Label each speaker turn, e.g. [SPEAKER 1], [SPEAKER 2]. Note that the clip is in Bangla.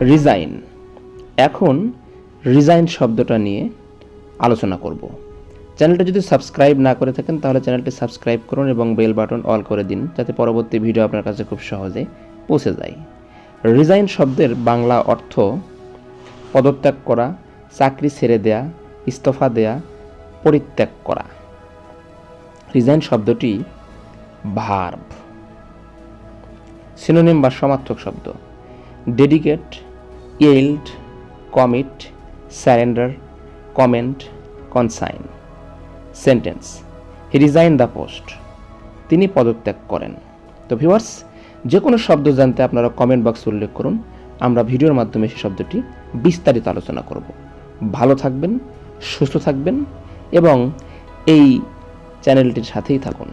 [SPEAKER 1] রিজাইন। এখন রিজাইন শব্দটা নিয়ে আলোচনা করব। চ্যানেলটা যদি সাবস্ক্রাইব না করে থাকেন তাহলে চ্যানেলটি সাবস্ক্রাইব করুন এবং বেল বাটন অল করে দিন, যাতে পরবর্তী ভিডিও আপনার কাছে খুব সহজে পৌঁছে যায়। রিজাইন শব্দের বাংলা অর্থ পদত্যাগ করা, চাকরি ছেড়ে দেয়া, ইস্তফা দেয়া, পরিত্যাগ করা। রিজাইন শব্দটি ভার্ব। সিনোনিম বা সমার্থক শব্দ: dedicate, yield, commit, surrender, comment, consign. Sentence: he resign the post. তিনি পদত্যাগ করেন। তো ভিউয়ার্স, যে কোনো শব্দ জানতে আপনারা কমেন্ট বক্সে উল্লেখ করুন, আমরা ভিডিওর মাধ্যমে সেই শব্দটি বিস্তারিত আলোচনা করব। ভালো থাকবেন, সুস্থ থাকবেন এবং এই চ্যানেলটির সাথেই থাকুন।